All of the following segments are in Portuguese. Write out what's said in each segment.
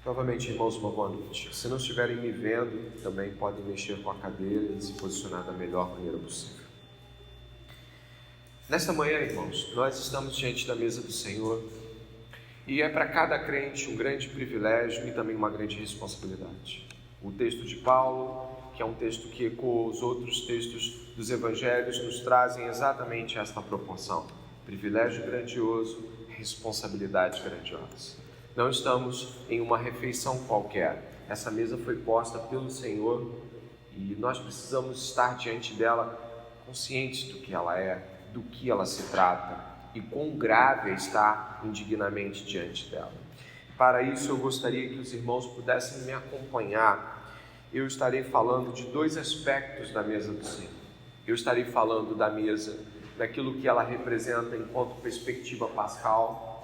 Novamente, irmãos, uma boa noite. Se não estiverem me vendo, também podem mexer com a cadeira e se posicionar da melhor maneira possível. Nesta manhã, irmãos, nós estamos diante da mesa do Senhor e é para cada crente um grande privilégio e também uma grande responsabilidade. O texto de Paulo, que é um texto que ecoa os outros textos dos evangelhos, nos trazem exatamente esta proporção: privilégio grandioso, responsabilidade grandiosa. Não estamos em uma refeição qualquer. Essa mesa foi posta pelo Senhor e nós precisamos estar diante dela conscientes do que ela é, do que ela se trata e quão grave é estar indignamente diante dela. Para isso, eu gostaria que os irmãos pudessem me acompanhar. Eu estarei falando de dois aspectos da mesa do Senhor. Eu estarei falando da mesa, daquilo que ela representa enquanto perspectiva pascal,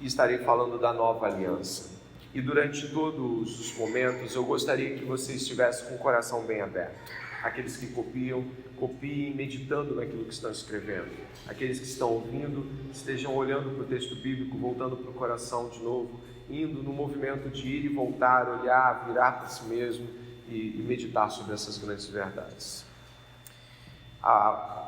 e estarei falando da nova aliança. E durante todos os momentos, eu gostaria que você estivesse com o coração bem aberto. Aqueles que copiem meditando naquilo que estão escrevendo. Aqueles que estão ouvindo, estejam olhando para o texto bíblico, voltando para o coração de novo, indo no movimento de ir e voltar, olhar, virar para si mesmo e meditar sobre essas grandes verdades.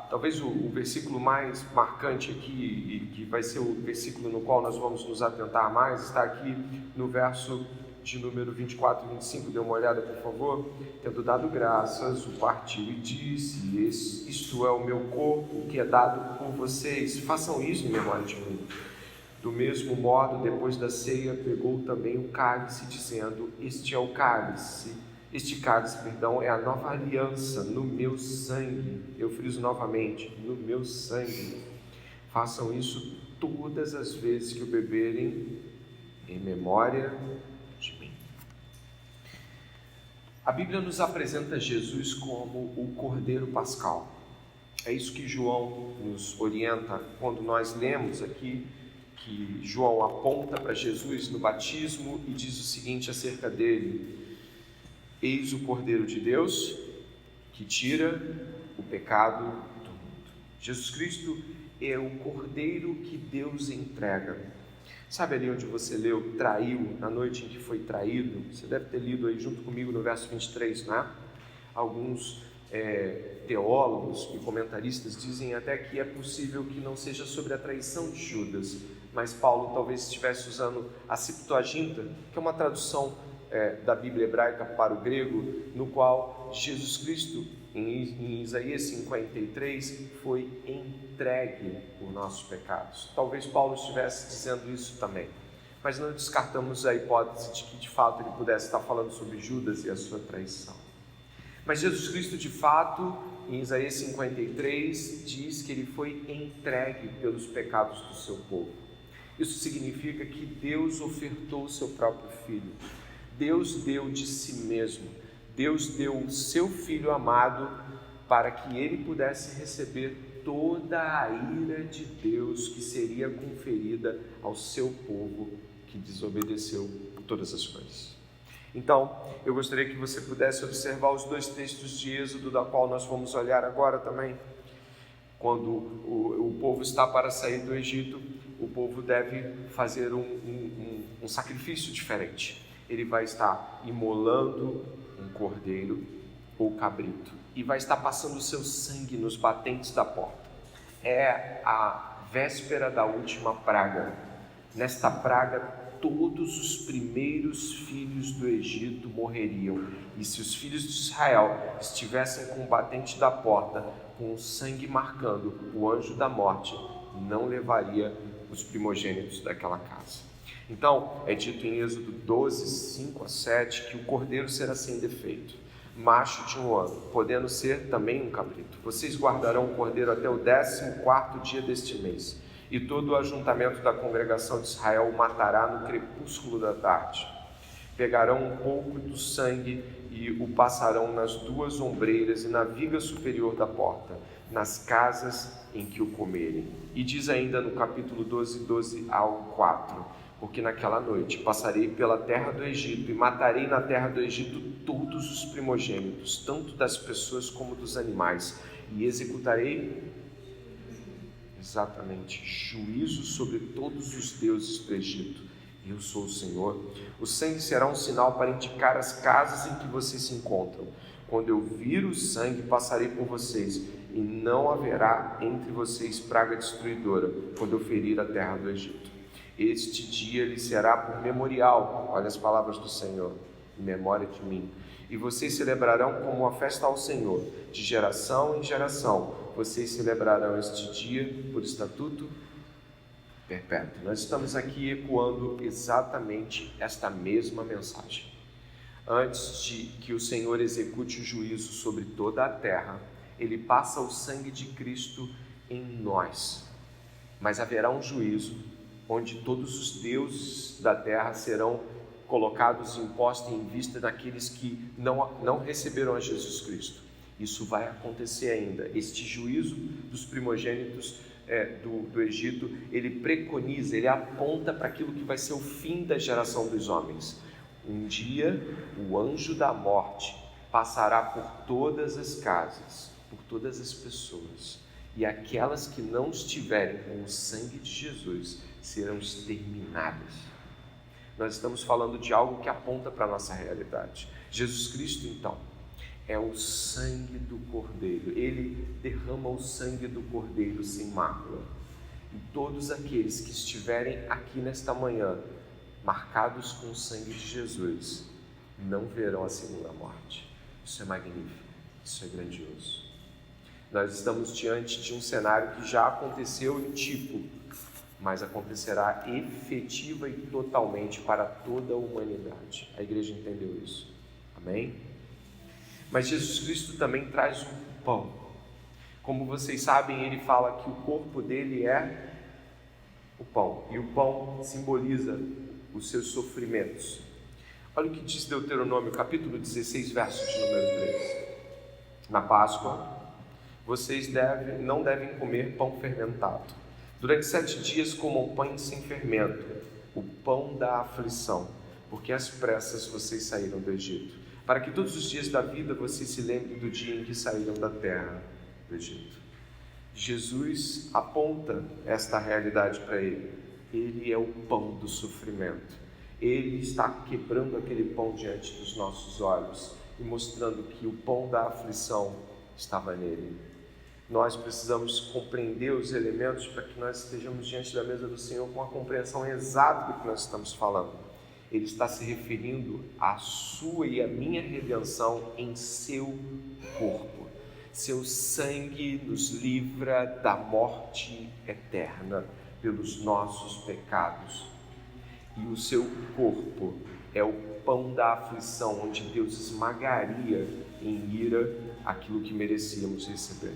Talvez o versículo mais marcante aqui, e que vai ser o versículo no qual nós vamos nos atentar mais, está aqui no verso de número 24 e 25, dê uma olhada por favor. Tendo dado graças, o partiu e disse: isto é o meu corpo que é dado por vocês, façam isso em memória de mim. Do mesmo modo, depois da ceia, pegou também o cálice, dizendo: Este cálice, é a nova aliança no meu sangue. Eu friso novamente, no meu sangue. Façam isso todas as vezes que o beberem, em memória de mim. A Bíblia nos apresenta Jesus como o Cordeiro Pascal. É isso que João nos orienta quando nós lemos aqui que João aponta para Jesus no batismo e diz o seguinte acerca dele: eis o Cordeiro de Deus que tira o pecado do mundo. Jesus Cristo é o Cordeiro que Deus entrega. Sabe ali onde você leu, traiu, na noite em que foi traído? Você deve ter lido aí junto comigo no verso 23, né? Alguns teólogos e comentaristas dizem até que é possível que não seja sobre a traição de Judas, mas Paulo talvez estivesse usando a Septuaginta, que é uma tradução da Bíblia hebraica para o grego, no qual Jesus Cristo, em Isaías 53, foi entregue por nossos pecados. Talvez Paulo estivesse dizendo isso também, mas não descartamos a hipótese de que de fato ele pudesse estar falando sobre Judas e a sua traição. Mas Jesus Cristo, de fato, em Isaías 53, diz que ele foi entregue pelos pecados do seu povo. Isso significa que Deus ofertou o seu próprio Filho. Deus deu de si mesmo. Deus deu o seu Filho amado para que ele pudesse receber toda a ira de Deus que seria conferida ao seu povo que desobedeceu todas as coisas. Então, eu gostaria que você pudesse observar os dois textos de Êxodo, da qual nós vamos olhar agora também. Quando o povo está para sair do Egito, o povo deve fazer um sacrifício diferente. Ele vai estar imolando um cordeiro ou cabrito e vai estar passando o seu sangue nos batentes da porta. É a véspera da última praga. Nesta praga, todos os primeiros filhos do Egito morreriam. E se os filhos de Israel estivessem com o batente da porta, com o sangue marcando, o anjo da morte não levaria os primogênitos daquela casa. Então, é dito em Êxodo 12, 5 a 7, que o cordeiro será sem defeito, macho de 1 ano, podendo ser também um cabrito. Vocês guardarão o cordeiro até o 14º dia deste mês, e todo o ajuntamento da congregação de Israel o matará no crepúsculo da tarde. Pegarão um pouco do sangue e o passarão nas 2 ombreiras e na viga superior da porta, nas casas em que o comerem. E diz ainda no capítulo 12 ao 4, porque naquela noite passarei pela terra do Egito e matarei na terra do Egito todos os primogênitos, tanto das pessoas como dos animais, e executarei juízo sobre todos os deuses do Egito. Eu sou o Senhor. O sangue será um sinal para indicar as casas em que vocês se encontram. Quando eu vir o sangue, passarei por vocês, e não haverá entre vocês praga destruidora, quando eu ferir a terra do Egito. Este dia lhe será por memorial, olha as palavras do Senhor, em memória de mim. E vocês celebrarão como uma festa ao Senhor, de geração em geração. Vocês celebrarão este dia por estatuto perpétuo. Nós estamos aqui ecoando exatamente esta mesma mensagem. Antes de que o Senhor execute o juízo sobre toda a terra, Ele passa o sangue de Cristo em nós. Mas haverá um juízo onde todos os deuses da terra serão colocados em posta em vista daqueles que não receberam a Jesus Cristo. Isso vai acontecer ainda. Este juízo dos primogênitos do Egito, ele preconiza, ele aponta para aquilo que vai ser o fim da geração dos homens. Um dia, o anjo da morte passará por todas as casas, por todas as pessoas, e aquelas que não estiverem com o sangue de Jesus serão exterminadas. Nós estamos falando de algo que aponta para a nossa realidade. Jesus Cristo, então, é o sangue do Cordeiro. Ele derrama o sangue do Cordeiro sem mácula. E todos aqueles que estiverem aqui nesta manhã, marcados com o sangue de Jesus, não verão a segunda morte. Isso é magnífico, isso é grandioso. Nós estamos diante de um cenário que já aconteceu em tipo, mas acontecerá efetiva e totalmente para toda a humanidade. A igreja entendeu isso. Amém? Mas Jesus Cristo também traz um pão. Como vocês sabem, ele fala que o corpo dele é o pão, e o pão simboliza os seus sofrimentos. Olha o que diz Deuteronômio, capítulo 16, verso de número 3. Na Páscoa, vocês não devem comer pão fermentado. Durante 7 dias comam pães sem fermento, o pão da aflição, porque às pressas vocês saíram do Egito, para que todos os dias da vida vocês se lembrem do dia em que saíram da terra do Egito. Jesus aponta esta realidade para ele. Ele é o pão do sofrimento. Ele está quebrando aquele pão diante dos nossos olhos e mostrando que o pão da aflição estava nele. Nós precisamos compreender os elementos para que nós estejamos diante da mesa do Senhor com a compreensão exata do que nós estamos falando. Ele está se referindo à sua e à minha redenção em seu corpo. Seu sangue nos livra da morte eterna pelos nossos pecados. E o seu corpo é o pão da aflição, onde Deus esmagaria em ira aquilo que merecíamos receber.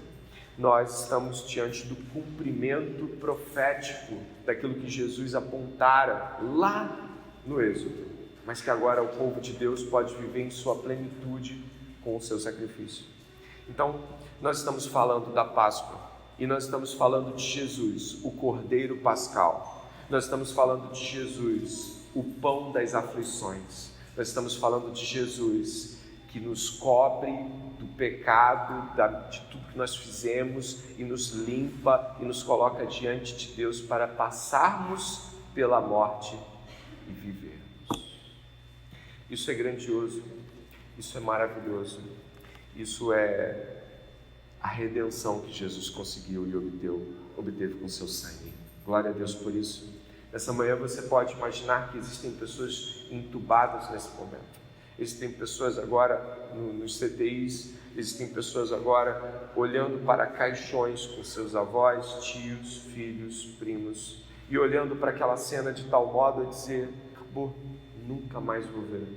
Nós estamos diante do cumprimento profético daquilo que Jesus apontara lá no Êxodo, mas que agora o povo de Deus pode viver em sua plenitude com o seu sacrifício. Então, nós estamos falando da Páscoa e nós estamos falando de Jesus, o Cordeiro Pascal. Nós estamos falando de Jesus, o pão das aflições. Nós estamos falando de Jesus, que nos cobre do pecado, de tudo que nós fizemos e nos limpa e nos coloca diante de Deus para passarmos pela morte e vivermos. Isso é grandioso, isso é maravilhoso, isso é a redenção que Jesus conseguiu e obteve com seu sangue. Glória a Deus por isso. Nessa manhã você pode imaginar que existem pessoas entubadas nesse momento. Existem pessoas agora nos CTIs, existem pessoas agora olhando para caixões com seus avós, tios, filhos, primos, e olhando para aquela cena de tal modo a dizer: acabou, nunca mais vou ver.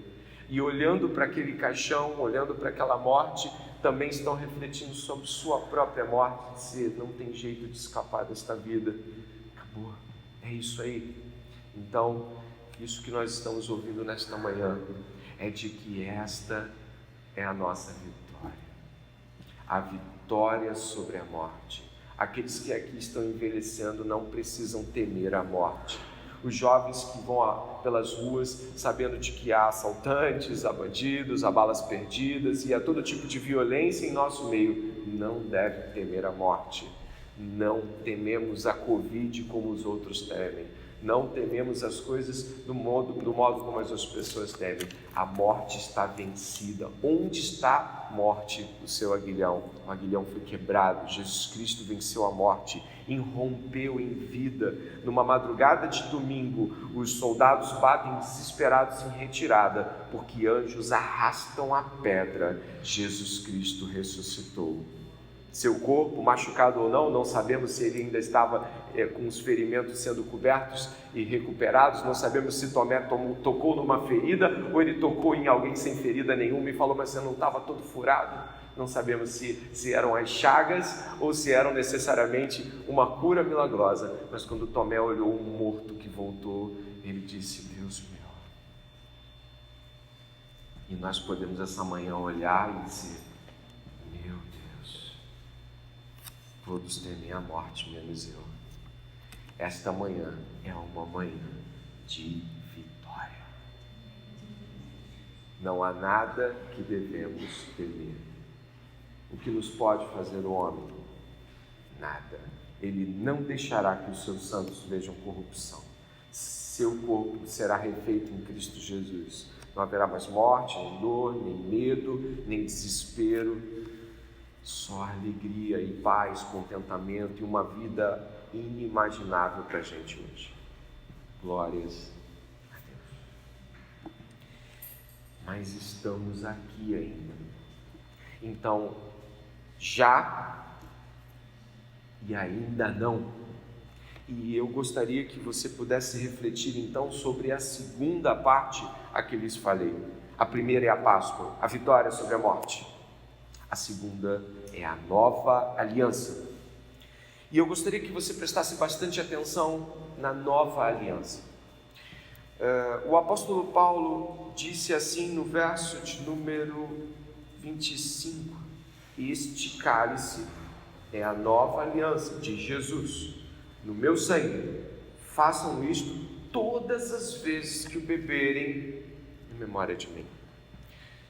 E olhando para aquele caixão, olhando para aquela morte, também estão refletindo sobre sua própria morte, dizer: não tem jeito de escapar desta vida, acabou, é isso aí. Então, isso que nós estamos ouvindo nesta manhã é de que esta é a nossa vitória, a vitória sobre a morte. Aqueles que aqui estão envelhecendo não precisam temer a morte. Os jovens que vão pelas ruas sabendo de que há assaltantes, há bandidos, há balas perdidas e há todo tipo de violência em nosso meio, não devem temer a morte. Não tememos a Covid como os outros temem. Não tememos as coisas do modo como as outras pessoas temem. A morte está vencida. Onde está a morte do seu aguilhão? O aguilhão foi quebrado. Jesus Cristo venceu a morte, irrompeu em vida. Numa madrugada de domingo, os soldados batem desesperados em retirada, porque anjos arrastam a pedra. Jesus Cristo ressuscitou. Seu corpo, machucado ou não sabemos se ele ainda estava com os ferimentos sendo cobertos e recuperados, não sabemos se Tomé tocou numa ferida ou ele tocou em alguém sem ferida nenhuma e falou, mas você não estava todo furado? Não sabemos se eram as chagas ou se eram necessariamente uma cura milagrosa, mas quando Tomé olhou um morto que voltou, ele disse, Deus meu. E nós podemos essa manhã olhar e dizer, meu Deus, todos temem a morte, menos eu. Esta manhã é uma manhã de vitória. Não há nada que devemos temer. O que nos pode fazer o homem? Nada. Ele não deixará que os seus santos vejam corrupção. Seu corpo será refeito em Cristo Jesus. Não haverá mais morte, nem dor, nem medo, nem desespero. Só alegria e paz, contentamento e uma vida inimaginável para a gente hoje. Glórias a Deus. Mas estamos aqui ainda. Então, já e ainda não. E eu gostaria que você pudesse refletir então sobre a segunda parte a que lhes falei. A primeira é a Páscoa, a vitória sobre a morte. A segunda é a nova aliança. E eu gostaria que você prestasse bastante atenção na nova aliança. O apóstolo Paulo disse assim no verso de número 25: Este cálice é a nova aliança de Jesus, no meu sangue. Façam isto todas as vezes que o beberem em memória de mim.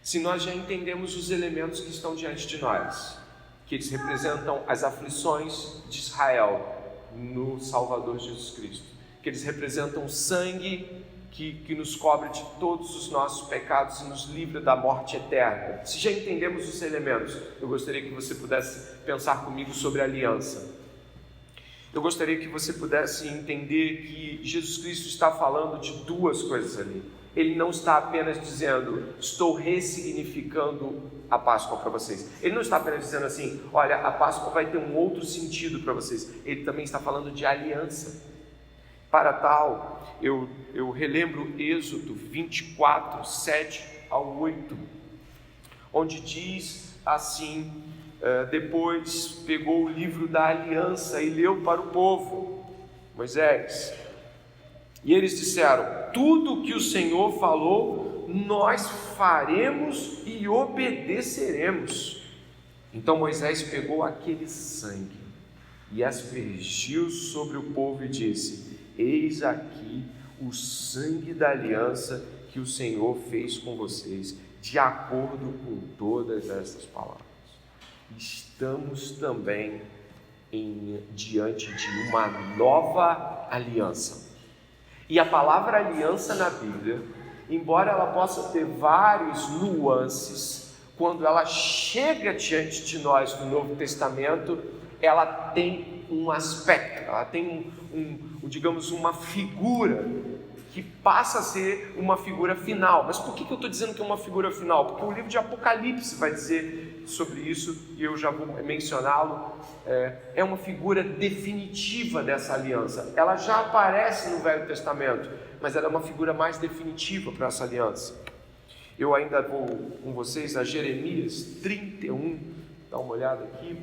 Se nós já entendemos os elementos que estão diante de nós, que eles representam as aflições de Israel no Salvador Jesus Cristo, que eles representam o sangue que nos cobre de todos os nossos pecados e nos livra da morte eterna. Se já entendemos os elementos, eu gostaria que você pudesse pensar comigo sobre a aliança. Eu gostaria que você pudesse entender que Jesus Cristo está falando de duas coisas ali. Ele não está apenas dizendo, estou ressignificando a Páscoa para vocês. Ele não está apenas dizendo assim, olha, a Páscoa vai ter um outro sentido para vocês. Ele também está falando de aliança. Para tal, eu relembro Êxodo 24, 7 ao 8, onde diz assim, depois pegou o livro da aliança e leu para o povo, Moisés, e eles disseram, tudo o que o Senhor falou, nós faremos e obedeceremos. Então Moisés pegou aquele sangue e aspergiu sobre o povo e disse, eis aqui o sangue da aliança que o Senhor fez com vocês, de acordo com todas essas palavras. Estamos também diante de uma nova aliança. E a palavra aliança na Bíblia, embora ela possa ter vários nuances, quando ela chega diante de nós no Novo Testamento, ela tem um aspecto, ela tem digamos, uma figura que passa a ser uma figura final. Mas por que eu estou dizendo que é uma figura final? Porque o livro de Apocalipse vai dizer sobre isso, e eu já vou mencioná-lo. É uma figura definitiva dessa aliança. Ela já aparece no Velho Testamento, mas ela é uma figura mais definitiva para essa aliança. Eu ainda vou com vocês a Jeremias 31, dá uma olhada aqui,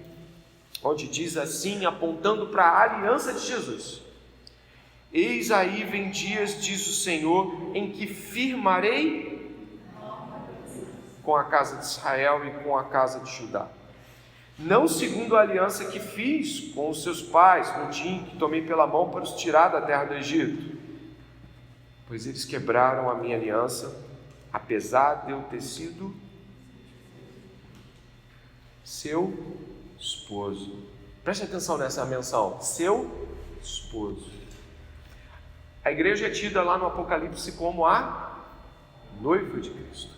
onde diz assim, apontando para a aliança de Jesus. Eis aí vem dias, diz o Senhor, em que firmarei com a casa de Israel e com a casa de Judá. Não segundo a aliança que fiz com os seus pais, no dia em que tomei pela mão para os tirar da terra do Egito. Pois eles quebraram a minha aliança, apesar de eu ter sido seu esposo. Preste atenção nessa menção, seu esposo. A igreja é tida lá no Apocalipse como a noiva de Cristo.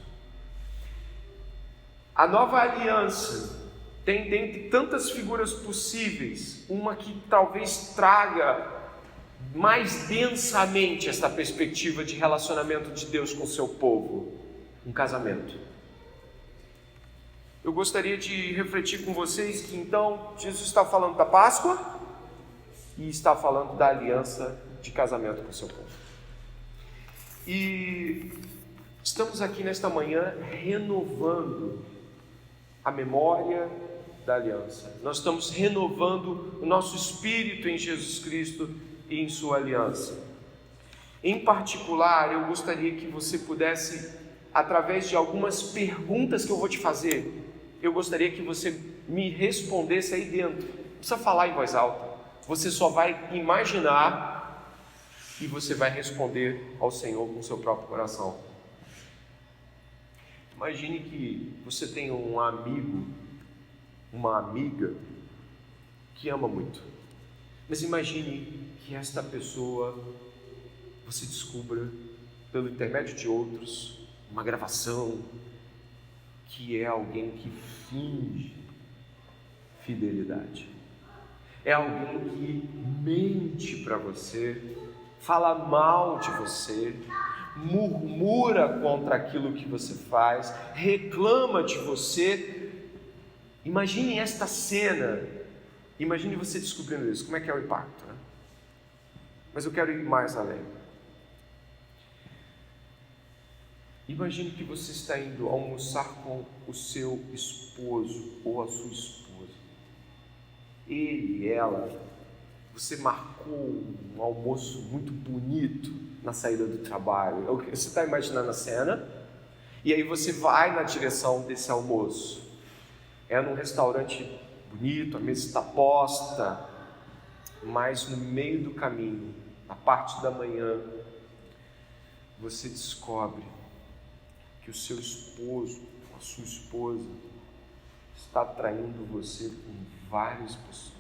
A nova aliança tem, dentre tantas figuras possíveis, uma que talvez traga mais densamente essa perspectiva de relacionamento de Deus com o seu povo: um casamento. Eu gostaria de refletir com vocês que então Jesus está falando da Páscoa e está falando da aliança de casamento com o seu povo. E estamos aqui nesta manhã renovando a memória da aliança. Nós estamos renovando o nosso espírito em Jesus Cristo e em sua aliança. Em particular, eu gostaria que você pudesse, através de algumas perguntas que eu vou te fazer, eu gostaria que você me respondesse aí dentro. Não precisa falar em voz alta. Você só vai imaginar e você vai responder ao Senhor com o seu próprio coração. Imagine que você tem um amigo, uma amiga que ama muito. Mas imagine que esta pessoa, você descubra, pelo intermédio de outros, uma gravação, que é alguém que finge fidelidade. É alguém que mente para você, fala mal de você, murmura contra aquilo que você faz, reclama de você. Imagine esta cena, imagine você descobrindo isso. Como é que é o impacto, né? Mas eu quero ir mais além. Imagine que você está indo almoçar com o seu esposo ou a sua esposa. Ele, ela, você marcou um almoço muito bonito na saída do trabalho. Você está imaginando a cena? E aí você vai na direção desse almoço. É num restaurante bonito, a mesa está posta, mas no meio do caminho, na parte da manhã, você descobre que o seu esposo, a sua esposa, está traindo você com várias pessoas.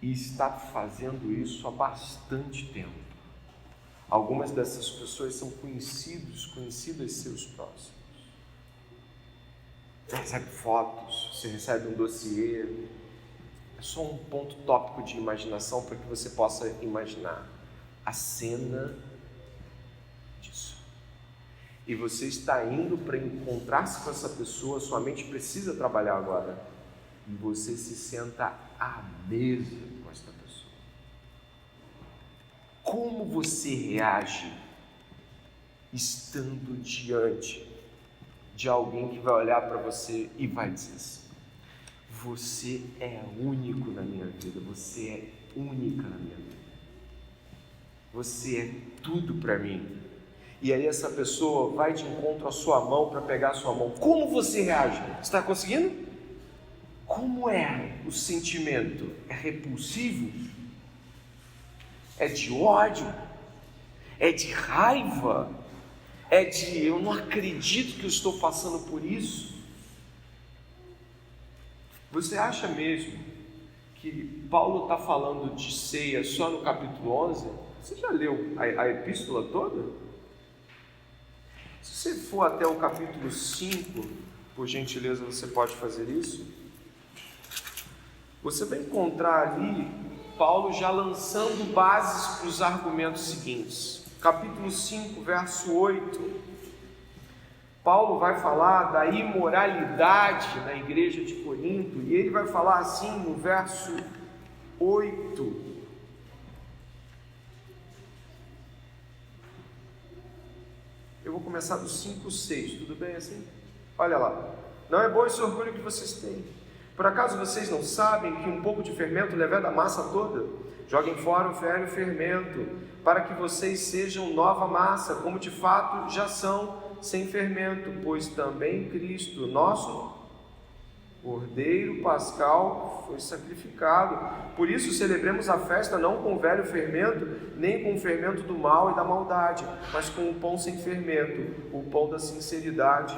E está fazendo isso há bastante tempo. Algumas dessas pessoas são conhecidas seus próximos. Você recebe fotos, você recebe um dossiê. É só um ponto tópico de imaginação para que você possa imaginar a cena disso. E você está indo para encontrar-se com essa pessoa, sua mente precisa trabalhar agora. E você se senta à mesa com essa pessoa. Como você reage estando diante de alguém que vai olhar para você e vai dizer assim: você é único na minha vida, você é única na minha vida, você é tudo para mim. E aí essa pessoa vai de encontro à sua mão para pegar a sua mão. Como você reage? Está conseguindo? Como é o sentimento? É repulsivo? É de ódio? É de raiva? É de eu não acredito que eu estou passando por isso? Você acha mesmo que Paulo está falando de ceia só no capítulo 11? Você já leu a epístola toda? Se você for até o capítulo 5, por gentileza você pode fazer isso, você vai encontrar ali Paulo já lançando bases para os argumentos seguintes. Capítulo 5, verso 8, Paulo vai falar da imoralidade na igreja de Corinto, e ele vai falar assim no verso 8: eu vou começar do 5, 6, tudo bem assim? Olha lá: não é bom esse orgulho que vocês têm. Por acaso vocês não sabem que um pouco de fermento leveda a massa toda? Joguem fora o velho fermento, para que vocês sejam nova massa, como de fato já são, sem fermento, pois também Cristo, nosso Cordeiro Pascal, foi sacrificado. Por isso celebremos a festa não com o velho fermento, nem com o fermento do mal e da maldade, mas com o pão sem fermento, o pão da sinceridade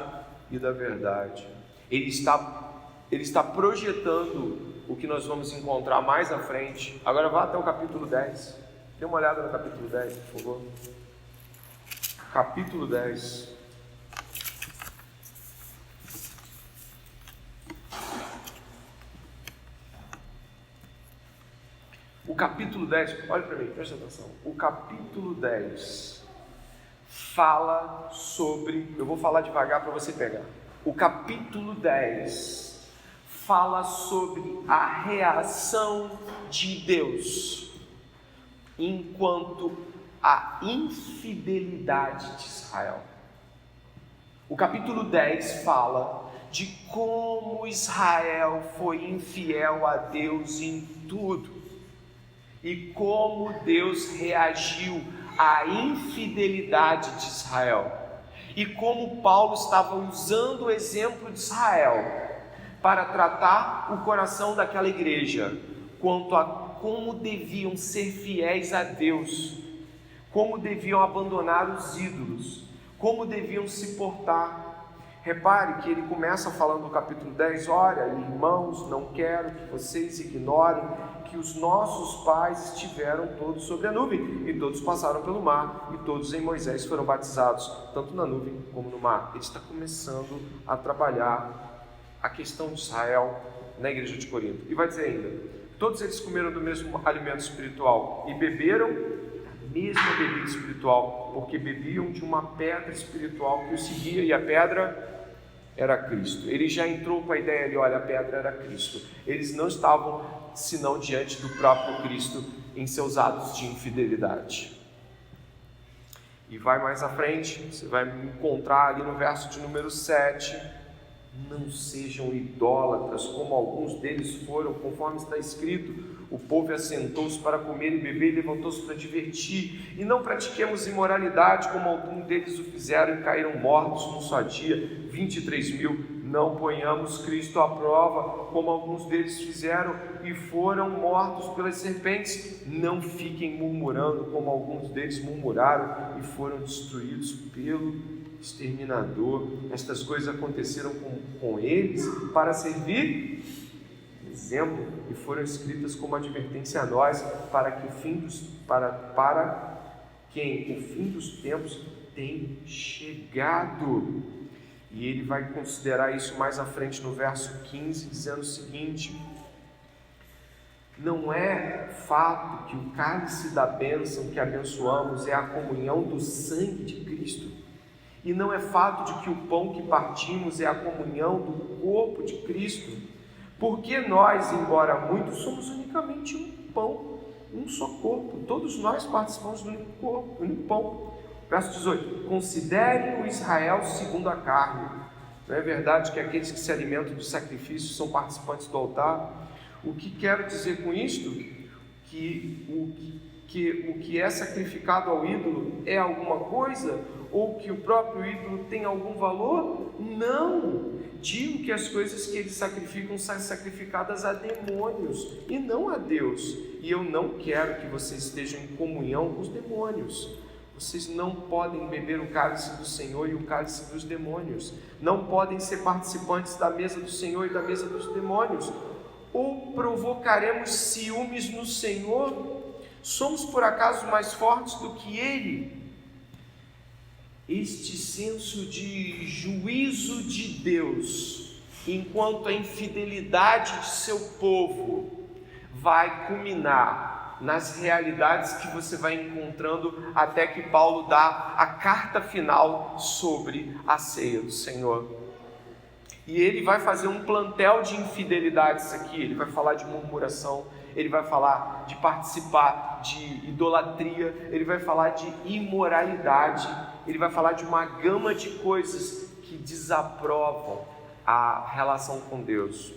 e da verdade. Ele está projetando o que nós vamos encontrar mais à frente. Agora vá até o capítulo 10. Dê uma olhada no capítulo 10, por favor. Capítulo 10. O capítulo 10, olha para mim, presta atenção. O capítulo 10 fala sobre, eu vou falar devagar para você pegar. O capítulo 10 fala sobre a reação de Deus enquanto a infidelidade de Israel. O capítulo 10 fala de como Israel foi infiel a Deus em tudo e como Deus reagiu à infidelidade de Israel e como Paulo estava usando o exemplo de Israel para tratar o coração daquela igreja quanto a como deviam ser fiéis a Deus, como deviam abandonar os ídolos, como deviam se portar. Repare que ele começa falando no capítulo 10, olha, irmãos, não quero que vocês ignorem que os nossos pais estiveram todos sobre a nuvem, e todos passaram pelo mar, e todos em Moisés foram batizados, tanto na nuvem como no mar. Ele está começando a trabalhar a questão de Israel na igreja de Corinto. E vai dizer ainda, todos eles comeram do mesmo alimento espiritual, e beberam da mesma bebida espiritual, porque bebiam de uma pedra espiritual que os seguia, e a pedra era Cristo. Ele já entrou com a ideia ali, olha, a pedra era Cristo. Eles não estavam senão diante do próprio Cristo em seus atos de infidelidade. E vai mais à frente, você vai encontrar ali no verso de número 7, não sejam idólatras, como alguns deles foram, conforme está escrito, o povo assentou-se para comer e beber e levantou-se para divertir, e não pratiquemos imoralidade, como alguns deles o fizeram e caíram mortos num só dia, 23.000, não ponhamos Cristo à prova, como alguns deles fizeram e foram mortos pelas serpentes, não fiquem murmurando, como alguns deles murmuraram e foram destruídos pelo exterminador. Estas coisas aconteceram com eles para servir exemplo e foram escritas como advertência a nós, para que o fim dos tempos tem chegado. E ele vai considerar isso mais à frente no verso 15, dizendo o seguinte: não é fato que o cálice da bênção que abençoamos é a comunhão do sangue de Cristo, e não é fato de que o pão que partimos é a comunhão do corpo de Cristo, porque nós, embora muitos, somos unicamente um pão, um só corpo, todos nós participamos do único corpo, único pão. Verso 18, considerem o Israel segundo a carne. Não é verdade que aqueles que se alimentam dos sacrifícios são participantes do altar? O que quero dizer com isto? Que o que é sacrificado ao ídolo é alguma coisa? Ou que o próprio ídolo tem algum valor? Não! Digo que as coisas que eles sacrificam são sacrificadas a demônios e não a Deus. E eu não quero que vocês estejam em comunhão com os demônios. Vocês não podem beber o cálice do Senhor e o cálice dos demônios. Não podem ser participantes da mesa do Senhor e da mesa dos demônios. Ou provocaremos ciúmes no Senhor? Somos por acaso mais fortes do que Ele? Este senso de juízo de Deus, enquanto a infidelidade de seu povo vai culminar nas realidades que você vai encontrando até que Paulo dá a carta final sobre a ceia do Senhor. E ele vai fazer um plantel de infidelidades aqui. Ele vai falar de murmuração, ele vai falar de participar de idolatria, ele vai falar de imoralidade, ele vai falar de uma gama de coisas que desaprovam a relação com Deus.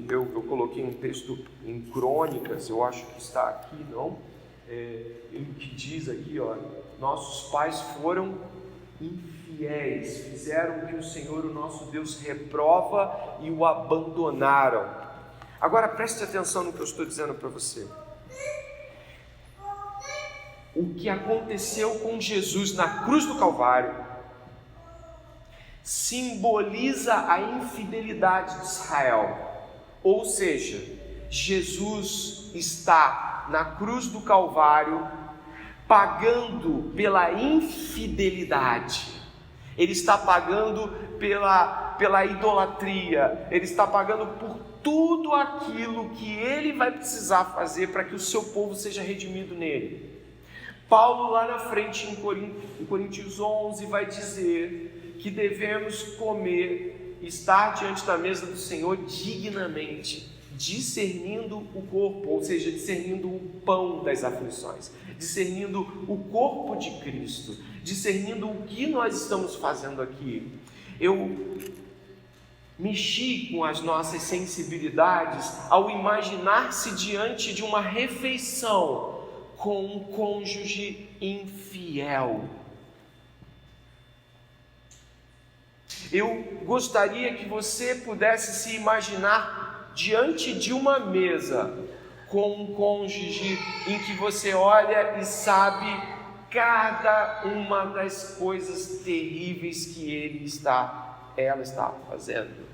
Eu coloquei um texto em Crônicas, eu acho que está aqui, não? Ele que diz aqui, ó, nossos pais foram infiéis, fizeram o que o Senhor, o nosso Deus, reprova e o abandonaram. Agora preste atenção no que eu estou dizendo para você. O que aconteceu com Jesus na cruz do Calvário simboliza a infidelidade de Israel. Ou seja, Jesus está na cruz do Calvário pagando pela infidelidade, Ele está pagando pela idolatria, Ele está pagando por tudo aquilo que Ele vai precisar fazer para que o seu povo seja redimido nele. Paulo lá na frente em Coríntios 11 vai dizer que devemos comer, estar diante da mesa do Senhor dignamente, discernindo o corpo, ou seja, discernindo o pão das aflições, discernindo o corpo de Cristo, discernindo o que nós estamos fazendo aqui. Eu mexi com as nossas sensibilidades ao imaginar-se diante de uma refeição com um cônjuge infiel. Eu gostaria que você pudesse se imaginar diante de uma mesa com um cônjuge em que você olha e sabe cada uma das coisas terríveis que ela está fazendo.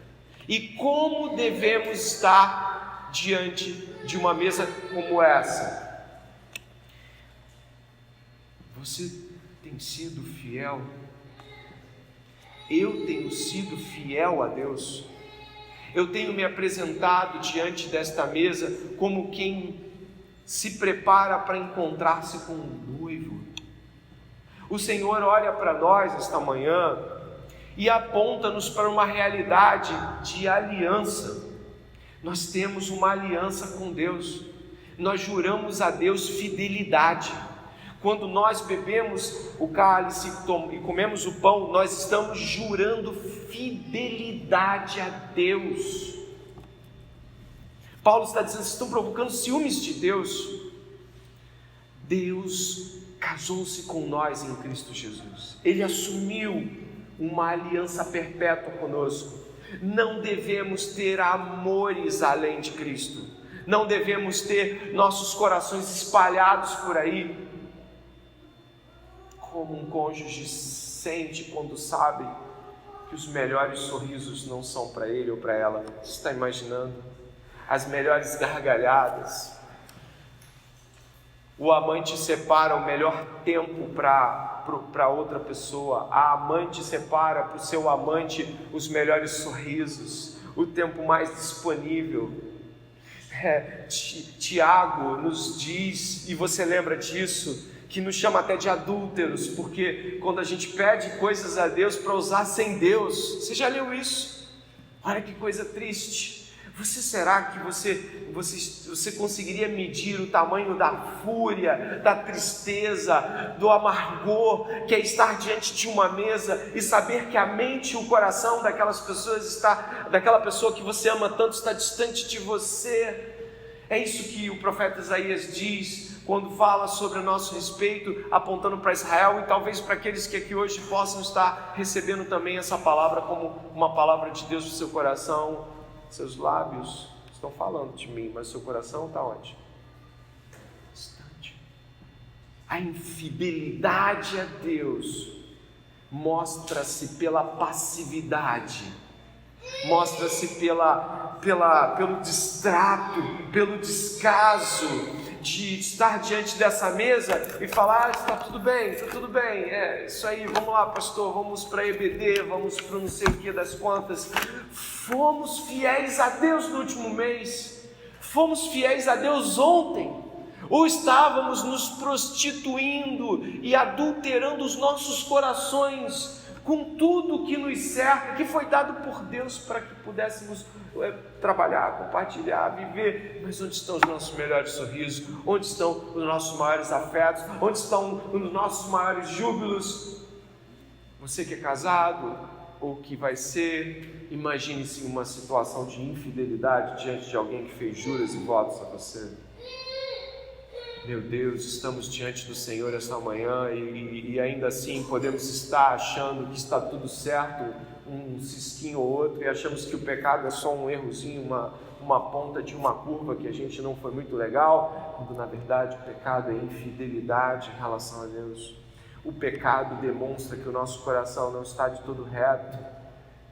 E como devemos estar diante de uma mesa como essa? Você tem sido fiel? Eu tenho sido fiel a Deus? Eu tenho me apresentado diante desta mesa como quem se prepara para encontrar-se com um noivo. O Senhor olha para nós esta manhã e aponta-nos para uma realidade de aliança. Nós temos uma aliança com Deus. Nós juramos a Deus fidelidade. Quando nós bebemos o cálice e comemos o pão, nós estamos jurando fidelidade a Deus. Paulo está dizendo: vocês estão provocando ciúmes de Deus. Deus casou-se com nós em Cristo Jesus. Ele assumiu uma aliança perpétua conosco. Não devemos ter amores além de Cristo. Não devemos ter nossos corações espalhados por aí, como um cônjuge sente quando sabe que os melhores sorrisos não são para ele ou para ela. Você está imaginando? As melhores gargalhadas. O amante separa o melhor tempo para outra pessoa. A amante separa para o seu amante os melhores sorrisos, o tempo mais disponível. Tiago nos diz, e você lembra disso, que nos chama até de adúlteros, porque quando a gente pede coisas a Deus para usar sem Deus, você já leu isso? Olha que coisa triste. Será que você conseguiria medir o tamanho da fúria, da tristeza, do amargor que é estar diante de uma mesa e saber que a mente e o coração daquela pessoa que você ama tanto está distante de você? É isso que o profeta Isaías diz quando fala sobre o nosso respeito, apontando para Israel e talvez para aqueles que aqui hoje possam estar recebendo também essa palavra como uma palavra de Deus no seu coração. Seus lábios estão falando de mim, mas seu coração está onde? Distante. A infidelidade a Deus mostra-se pela passividade, mostra-se pelo distrato, pelo descaso de estar diante dessa mesa e falar: está tudo bem, isso aí, vamos lá pastor, vamos para EBD, vamos para não sei o que das contas. Fomos fiéis a Deus no último mês, fomos fiéis a Deus ontem, ou estávamos nos prostituindo e adulterando os nossos corações com tudo que nos cerca, que foi dado por Deus para que pudéssemos trabalhar, compartilhar, viver. Mas onde estão os nossos melhores sorrisos? Onde estão os nossos maiores afetos? Onde estão os nossos maiores júbilos? Você que é casado ou que vai ser, imagine-se em uma situação de infidelidade diante de alguém que fez juras e votos a você. Meu Deus, estamos diante do Senhor esta manhã e ainda assim podemos estar achando que está tudo certo, um cisquinho ou outro, e achamos que o pecado é só um errozinho, uma ponta de uma curva que a gente não foi muito legal, quando na verdade o pecado é infidelidade em relação a Deus. O pecado demonstra que o nosso coração não está de todo reto,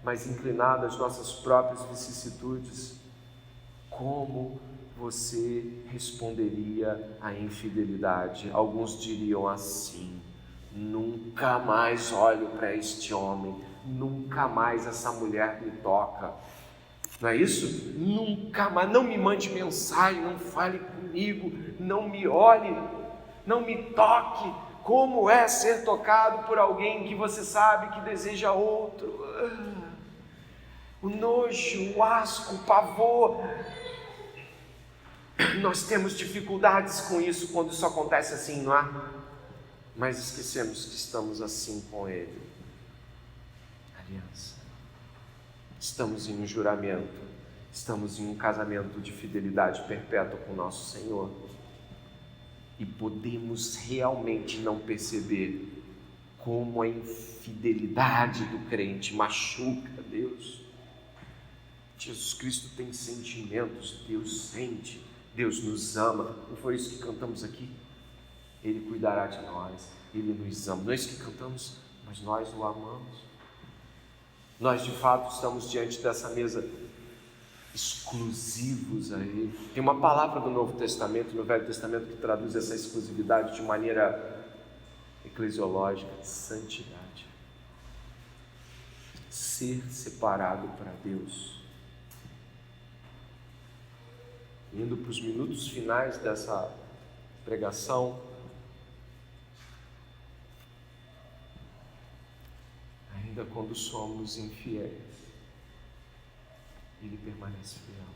mas inclinado às nossas próprias vicissitudes. como você responderia à infidelidade? Alguns diriam assim: nunca mais olho para este homem, nunca mais essa mulher me toca. Não é isso? Nunca mais, não me mande mensagem, não fale comigo, não me olhe, não me toque. Como é ser tocado por alguém que você sabe que deseja outro? O nojo, o asco, o pavor. Nós temos dificuldades com isso quando isso acontece assim, não é? Mas esquecemos que estamos assim com Ele. Aliança. Estamos em um juramento, estamos em um casamento de fidelidade perpétua com o nosso Senhor. E podemos realmente não perceber como a infidelidade do crente machuca Deus. Jesus Cristo tem sentimentos, Deus sente, Deus nos ama. Não foi isso que cantamos aqui? Ele cuidará de nós, Ele nos ama. Não é isso que cantamos, mas nós o amamos. Nós de fato estamos diante dessa mesa exclusivos a Ele. Tem uma palavra do Novo Testamento, no Velho Testamento, que traduz essa exclusividade de maneira eclesiológica: santidade. Ser separado para Deus. Indo para os minutos finais dessa pregação, ainda quando somos infiéis, Ele permanece fiel.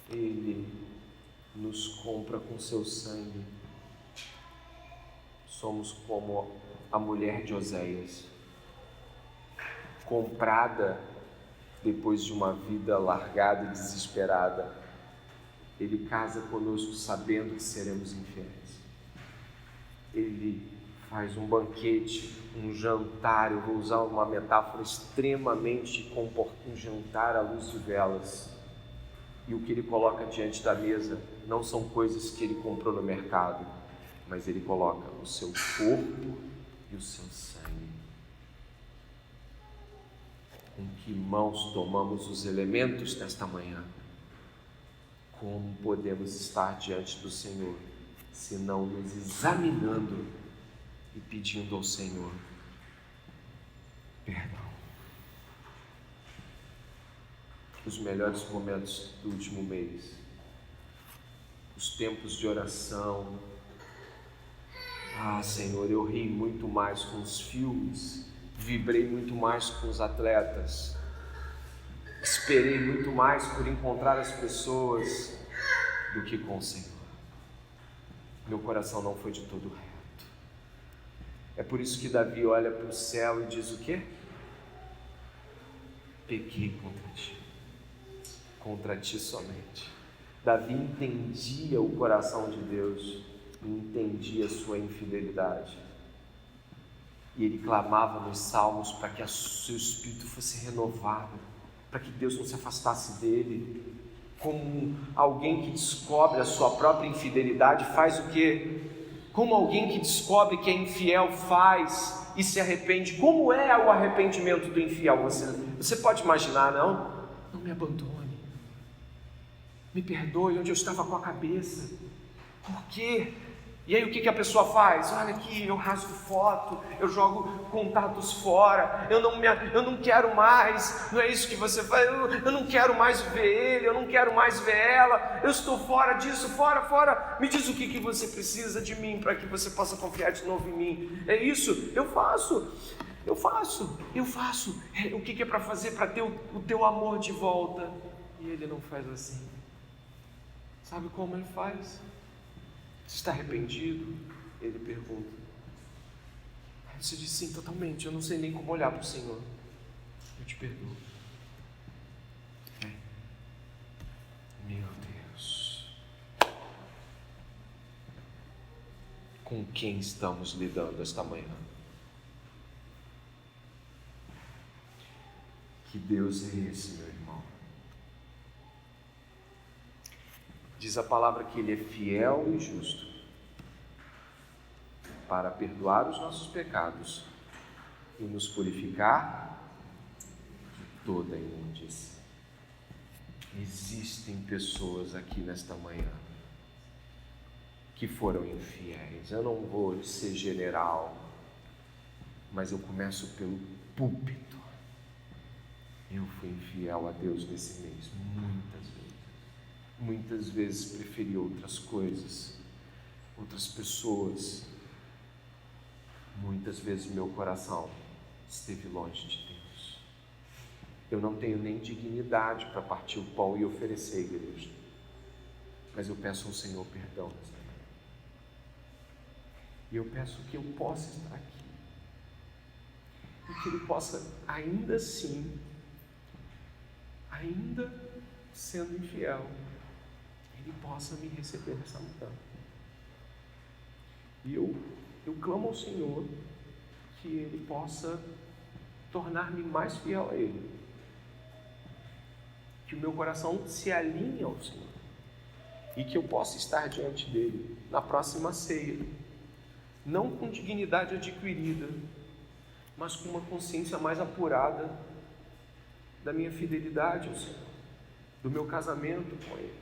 Ele nos compra com seu sangue. Somos como a mulher de Oséias, comprada depois de uma vida largada e desesperada. Ele casa conosco sabendo que seremos infiéis. Ele faz um banquete, um jantar, eu vou usar uma metáfora extremamente um jantar à luz de velas. E o que Ele coloca diante da mesa não são coisas que Ele comprou no mercado, mas Ele coloca o seu corpo e o seu sangue. Com que mãos tomamos os elementos desta manhã? Como podemos estar diante do Senhor, se não nos examinando e pedindo ao Senhor perdão? Os melhores momentos do último mês, os tempos de oração. Senhor, eu ri muito mais com os filmes, vibrei muito mais com os atletas, esperei muito mais por encontrar as pessoas do que com o Senhor. Meu coração não foi de todo reto. É por isso que Davi olha para o céu e diz o quê? Pequei contra ti somente. Davi entendia o coração de Deus e entendia a sua infidelidade. E ele clamava nos salmos para que o seu espírito fosse renovado, para que Deus não se afastasse dele. Como alguém que descobre a sua própria infidelidade faz o quê? Como alguém que descobre que é infiel faz e se arrepende. Como é o arrependimento do infiel? Você pode imaginar, não? Não me abandone, me perdoe onde eu estava com a cabeça. Por quê? E aí o que a pessoa faz? Olha aqui, eu rasgo foto, eu jogo contatos fora, eu não quero mais. Não é isso que você faz? Eu não quero mais ver ele, eu não quero mais ver ela, eu estou fora disso, fora. Me diz o que você precisa de mim para que você possa confiar de novo em mim. É isso? Eu faço. O que é para fazer para ter o teu amor de volta? E ele não faz assim. Sabe como ele faz? Você está arrependido? Ele pergunta. Você diz sim, totalmente. Eu não sei nem como olhar para o Senhor. Eu te perdoo. Meu Deus. Com quem estamos lidando esta manhã? Que Deus é esse, meu irmão? Diz a palavra que Ele é fiel e justo para perdoar os nossos pecados e nos purificar toda a imundícia. Existem pessoas aqui nesta manhã que foram infiéis. Eu não vou ser general, mas eu começo pelo púlpito. Eu fui infiel a Deus nesse mês, muitas vezes. Muitas vezes preferi outras coisas, outras pessoas. Muitas vezes meu coração esteve longe de Deus. Eu não tenho nem dignidade para partir o pão e oferecer à igreja, mas eu peço ao Senhor perdão nesta manhã. E eu peço que eu possa estar aqui e que Ele possa, ainda assim, ainda sendo infiel, Ele possa me receber nessa manhã. E eu clamo ao Senhor que Ele possa tornar-me mais fiel a Ele, que o meu coração se alinhe ao Senhor e que eu possa estar diante dEle na próxima ceia, não com dignidade adquirida, mas com uma consciência mais apurada da minha fidelidade ao Senhor, do meu casamento com Ele,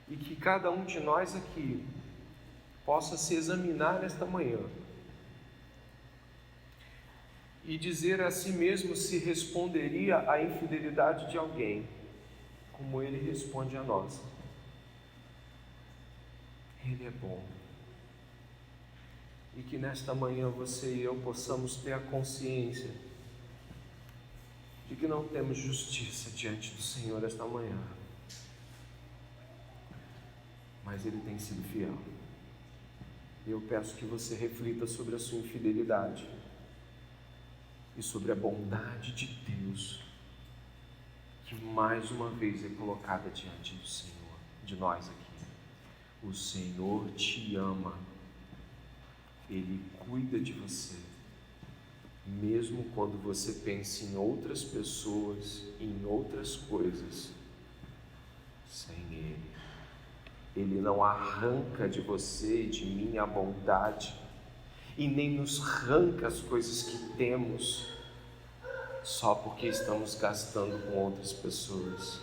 e que cada um de nós aqui possa se examinar nesta manhã e dizer a si mesmo se responderia à infidelidade de alguém como Ele responde a nós. Ele é bom. E que nesta manhã você e eu possamos ter a consciência de que não temos justiça diante do Senhor esta manhã, mas Ele tem sido fiel. Eu peço que você reflita sobre a sua infidelidade e sobre a bondade de Deus, que mais uma vez é colocada diante do Senhor, de nós aqui. O Senhor te ama, Ele cuida de você, mesmo quando você pensa em outras pessoas, em outras coisas, sem Ele. Ele não arranca de você e de mim a bondade, e nem nos arranca as coisas que temos, só porque estamos gastando com outras pessoas.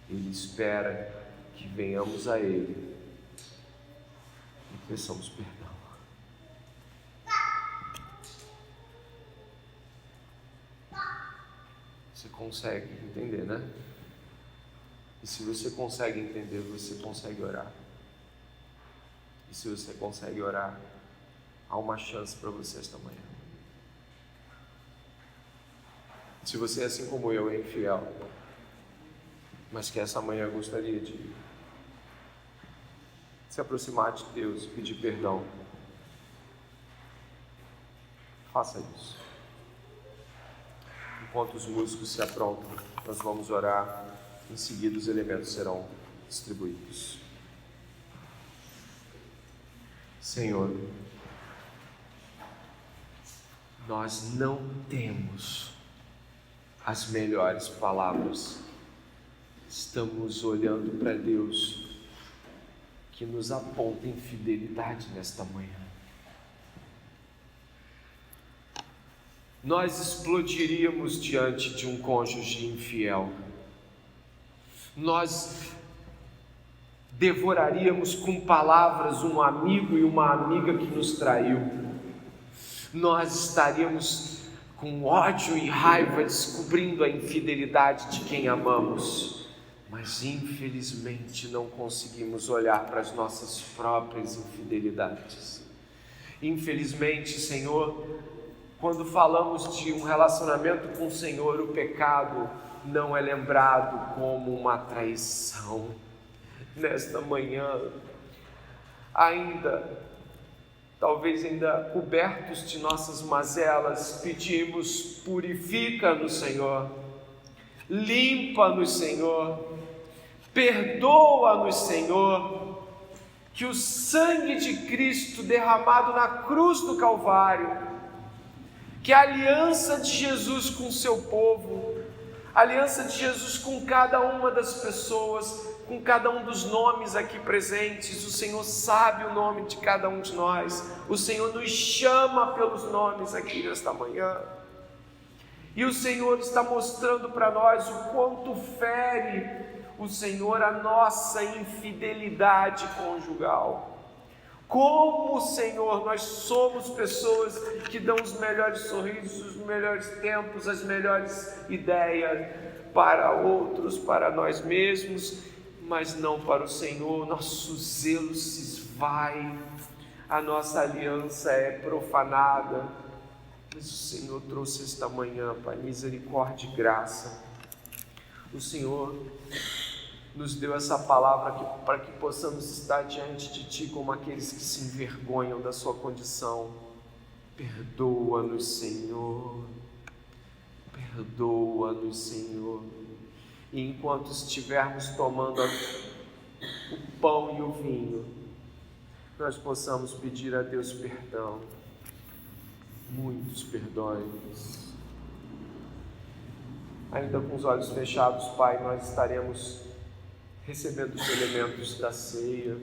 Ele espera que venhamos a Ele e peçamos perdão. Você consegue entender, né? E se você consegue entender, você consegue orar. E se você consegue orar, há uma chance para você esta manhã. Se você, assim como eu, é infiel, mas que essa manhã gostaria de se aproximar de Deus e pedir perdão, faça isso. Enquanto os músicos se aprontam, nós vamos orar. Em seguida, os elementos serão distribuídos. Senhor, nós não temos as melhores palavras. Estamos olhando para Deus, que nos aponta infidelidade nesta manhã. Nós explodiríamos diante de um cônjuge infiel. Nós devoraríamos com palavras um amigo e uma amiga que nos traiu. Nós estaríamos com ódio e raiva descobrindo a infidelidade de quem amamos, mas infelizmente não conseguimos olhar para as nossas próprias infidelidades. Infelizmente, Senhor, quando falamos de um relacionamento com o Senhor, o pecado não é lembrado como uma traição. Nesta manhã, talvez ainda cobertos de nossas mazelas, pedimos: purifica-nos, Senhor, limpa-nos, Senhor, perdoa-nos, Senhor, que o sangue de Cristo derramado na cruz do Calvário, que a aliança de Jesus com o seu povo, a aliança de Jesus com cada uma das pessoas, com cada um dos nomes aqui presentes. O Senhor sabe o nome de cada um de nós. O Senhor nos chama pelos nomes aqui nesta manhã. E o Senhor está mostrando para nós o quanto fere o Senhor a nossa infidelidade conjugal. Como, Senhor, nós somos pessoas que dão os melhores sorrisos, os melhores tempos, as melhores ideias para outros, para nós mesmos, mas não para o Senhor. Nosso zelo se esvai, a nossa aliança é profanada. Mas o Senhor trouxe esta manhã, Pai, misericórdia e graça. O Senhor nos deu essa palavra para que possamos estar diante de Ti como aqueles que se envergonham da sua condição. Perdoa-nos, Senhor. Perdoa-nos, Senhor. E enquanto estivermos tomando o pão e o vinho, nós possamos pedir a Deus perdão. Muitos perdões. Ainda com os olhos fechados, Pai, nós estaremos recebendo os elementos da ceia.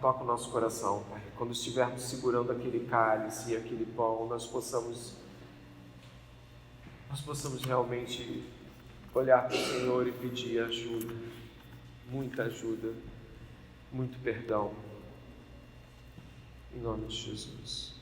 Toca o nosso coração, Pai. Quando estivermos segurando aquele cálice e aquele pão, nós possamos realmente olhar para o Senhor e pedir ajuda, muita ajuda, muito perdão. Em nome de Jesus.